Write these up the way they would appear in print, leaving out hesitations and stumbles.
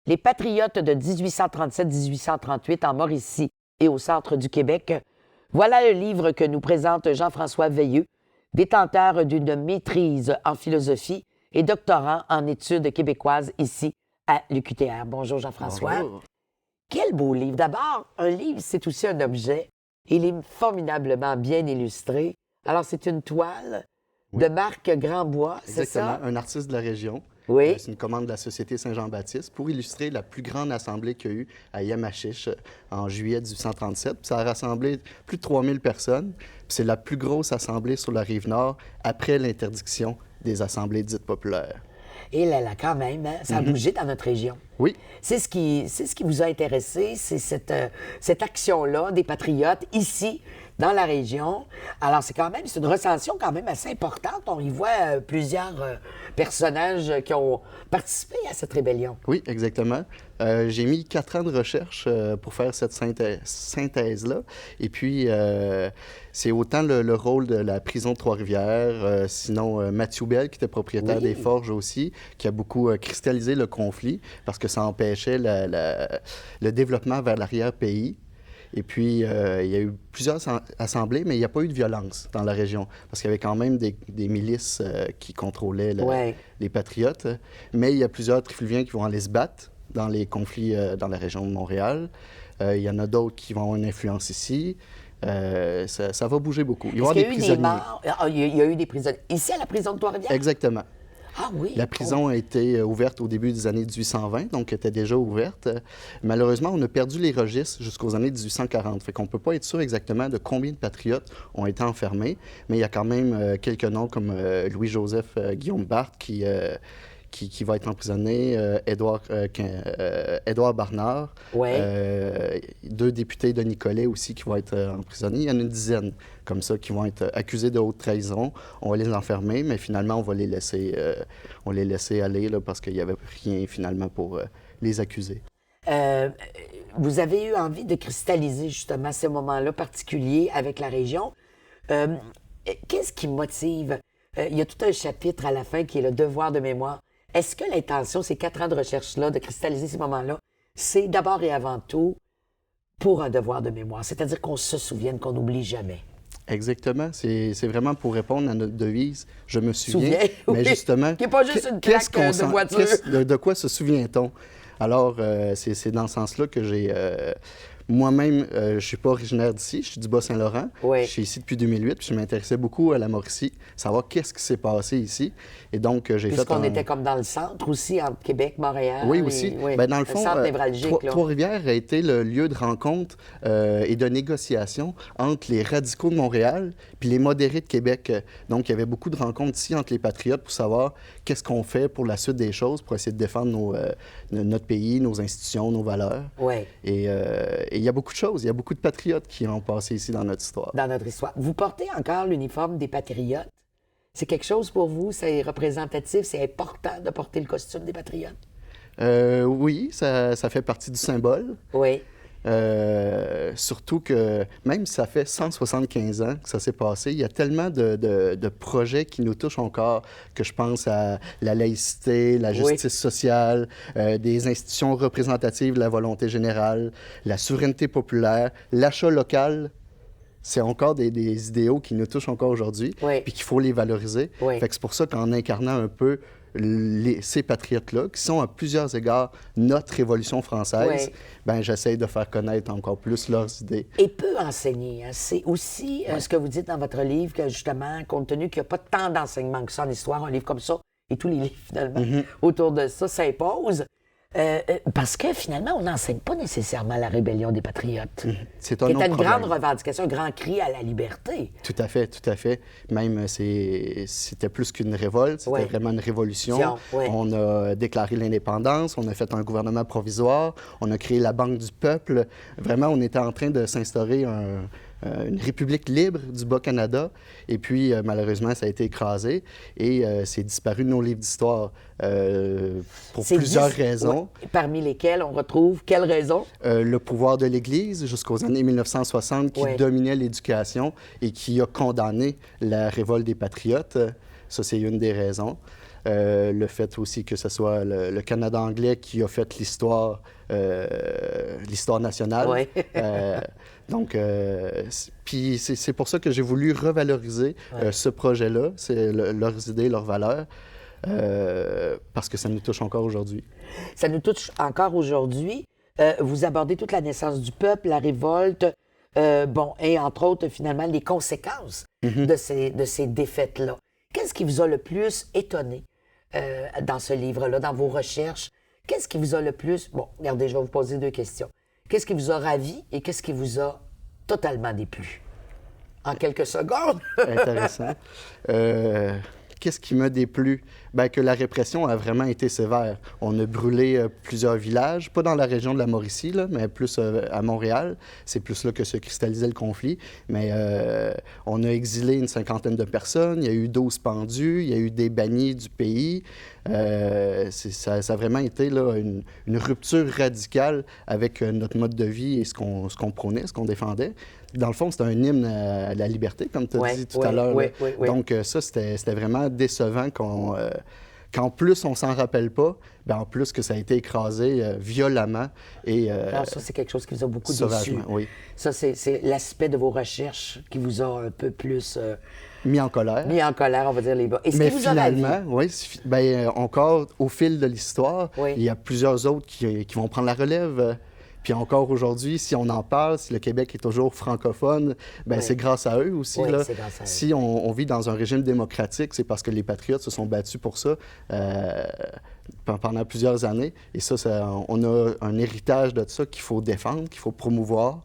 Les Patriotes de 1837-1838 en Mauricie et au centre du Québec. Voilà le livre que nous présente Jean-François Veilleux, détenteur d'une maîtrise en philosophie et doctorant en études québécoises ici à l'UQTR. Bonjour Jean-François. Bonjour. Quel beau livre. D'abord, un livre, c'est aussi un objet. Il est formidablement bien illustré. Alors, c'est une toile de Marc Grandbois, c'est Exactement, ça? un artiste de la région. Oui. C'est une commande de la Société Saint-Jean-Baptiste pour illustrer la plus grande assemblée qu'il y a eu à Yamachiche en juillet 1837. Puis ça a rassemblé plus de 3000 personnes. Puis c'est la plus grosse assemblée sur la Rive-Nord après l'interdiction des assemblées dites populaires. Et là, quand même, hein, ça a bougé dans notre région. Oui, C'est ce qui vous a intéressé, c'est cette action-là des Patriotes ici, dans la région. Alors, c'est une recension quand même assez importante. On y voit plusieurs personnages qui ont participé à cette rébellion. oui, exactement. J'ai mis 4 ans de recherche pour faire cette synthèse-là. Et puis, c'est autant le rôle de la prison de Trois-Rivières, sinon Mathieu Bell, qui était propriétaire des forges aussi, qui a beaucoup cristallisé le conflit parce que ça empêchait le développement vers l'arrière-pays. Et puis, il y a eu plusieurs assemblées, mais il n'y a pas eu de violence dans la région, parce qu'il y avait quand même des milices qui contrôlaient les Patriotes. Mais il y a plusieurs trifluviens qui vont aller se battre dans les conflits dans la région de Montréal. Il y en a d'autres qui vont avoir une influence ici. Ça va bouger beaucoup. Il va y avoir des prisonniers. Il y a eu des prisonniers. Ici, à la prison de Trois-Rivières? Exactement. Ah oui? La prison a été ouverte au début des années 1820, donc était déjà ouverte. Malheureusement, on a perdu les registres jusqu'aux années 1840. Fait qu'on ne peut pas être sûr exactement de combien de patriotes ont été enfermés, mais il y a quand même quelques noms comme Louis-Joseph Guillaume Barthes qui va être emprisonné, Édouard Barnard, 2 députés de Nicolet aussi qui vont être emprisonnés. Il y en a une dizaine comme ça qui vont être accusés de haute trahison. On va les enfermer, mais finalement, on va les laisser aller là, parce qu'il n'y avait rien finalement pour les accuser. Vous avez eu envie de cristalliser justement ces moments-là particuliers avec la région. Qu'est-ce qui motive? Il y a tout un chapitre à la fin qui est le devoir de mémoire. Est-ce que l'intention, ces 4 ans de recherche-là, de cristalliser ces moments-là, c'est d'abord et avant tout pour un devoir de mémoire, c'est-à-dire qu'on se souvienne, qu'on n'oublie jamais? Exactement. C'est vraiment pour répondre à notre devise « Je me souviens ». Mais justement, qui n'est pas juste une claque de voiture. De quoi se souvient-on? Alors, c'est dans ce sens-là que j'ai... Moi-même, je ne suis pas originaire d'ici, je suis du Bas-Saint-Laurent. Oui. Je suis ici depuis 2008, puis je m'intéressais beaucoup à la Mauricie, savoir qu'est-ce qui s'est passé ici. Et donc, j'ai fait Puisqu'on était comme dans le centre aussi, entre Québec, Montréal. Oui, aussi. Oui. Bien, dans le fond, centre névralgique, Trois-Rivières a été le lieu de rencontre et de négociation entre les radicaux de Montréal puis les modérés de Québec. Donc, il y avait beaucoup de rencontres ici entre les patriotes pour savoir qu'est-ce qu'on fait pour la suite des choses, pour essayer de défendre notre pays, nos institutions, nos valeurs. Oui. Et il y a beaucoup de choses. Il y a beaucoup de patriotes qui ont passé ici dans notre histoire. Dans notre histoire. Vous portez encore l'uniforme des patriotes? C'est quelque chose pour vous? C'est représentatif? C'est important de porter le costume des patriotes? Oui, ça fait partie du symbole. Oui. Surtout que même si ça fait 175 ans que ça s'est passé, il y a tellement de projets qui nous touchent encore, que je pense à la laïcité, la justice sociale, des institutions représentatives de la volonté générale, la souveraineté populaire, l'achat local. C'est encore des idéaux qui nous touchent encore aujourd'hui, puis qu'il faut les valoriser. Fait que c'est pour ça qu'en incarnant un peu ces patriotes-là, qui sont à plusieurs égards notre Révolution française, ben j'essaie de faire connaître encore plus leurs idées. Et peut enseigner. Hein? C'est aussi ce que vous dites dans votre livre, que justement, compte tenu qu'il n'y a pas tant d'enseignement que ça en histoire, un livre comme ça, et tous les livres, finalement, autour de ça s'imposent. Parce que finalement, on n'enseigne pas nécessairement la rébellion des patriotes. C'est un autre une problème. grande revendication, un grand cri à la liberté. Tout à fait, tout à fait. Même, c'était plus qu'une révolte, c'était vraiment une révolution. On a déclaré l'indépendance, on a fait un gouvernement provisoire, on a créé la Banque du peuple. Vraiment, on était en train de s'instaurer une république libre du Bas-Canada. Et puis, malheureusement, ça a été écrasé et c'est disparu de nos livres d'histoire pour plusieurs raisons. Parmi lesquelles on retrouve quelles raisons? Le pouvoir de l'Église jusqu'aux années 1960 qui dominait l'éducation et qui a condamné la révolte des patriotes. Ça, c'est une des raisons. Le fait aussi que ce soit le Canada anglais qui a fait l'histoire nationale. Ouais. Donc, puis c'est pour ça que j'ai voulu revaloriser ce projet-là, c'est leurs idées, leurs valeurs, parce que ça nous touche encore aujourd'hui. Ça nous touche encore aujourd'hui. Vous abordez toute la naissance du peuple, la révolte, et entre autres, finalement, les conséquences de ces défaites-là. Qu'est-ce qui vous a le plus étonné dans ce livre-là, dans vos recherches? Qu'est-ce qui vous a le plus... Bon, regardez, je vais vous poser 2 questions. Qu'est-ce qui vous a ravi et qu'est-ce qui vous a totalement déplu? En quelques secondes. Intéressant. Qu'est-ce qui m'a déplu? Bien, que la répression a vraiment été sévère. On a brûlé plusieurs villages, pas dans la région de la Mauricie, là, mais plus à Montréal. C'est plus là que se cristallisait le conflit. Mais on a exilé une 50aine de personnes, il y a eu 12 pendus, il y a eu des bannis du pays. Ça a vraiment été là, une rupture radicale avec notre mode de vie et ce qu'on prônait, ce qu'on défendait. Dans le fond, c'était un hymne à la liberté, comme tu as dit tout à l'heure. Oui. Donc ça, c'était vraiment décevant qu'en plus, on s'en rappelle pas, bien en plus que ça a été écrasé violemment. Alors ça, c'est quelque chose qui vous a beaucoup déçu. Oui. Ça, c'est l'aspect de vos recherches qui vous a un peu plus... mis en colère. Mis en colère, on va dire les bas. Et ce Mais qui vous a ravi? finalement, oui, bien, encore au fil de l'histoire, il y a plusieurs autres qui vont prendre la relève. Puis encore aujourd'hui, si on en parle, si le Québec est toujours francophone, bien, c'est grâce à eux aussi. Oui, là. c'est grâce à eux. Si on vit dans un régime démocratique, c'est parce que les patriotes se sont battus pour ça pendant plusieurs années. Et ça, on a un héritage de ça qu'il faut défendre, qu'il faut promouvoir.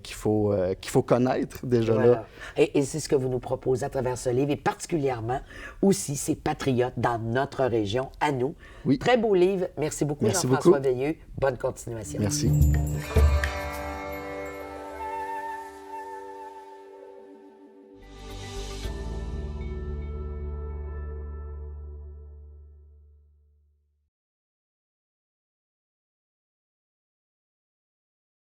Qu'il faut connaître déjà là. Et c'est ce que vous nous proposez à travers ce livre, et particulièrement aussi ces patriotes dans notre région, à nous. Oui. Très beau livre. Merci beaucoup, Merci Jean-François beaucoup. Veilleux. Bonne continuation. Merci.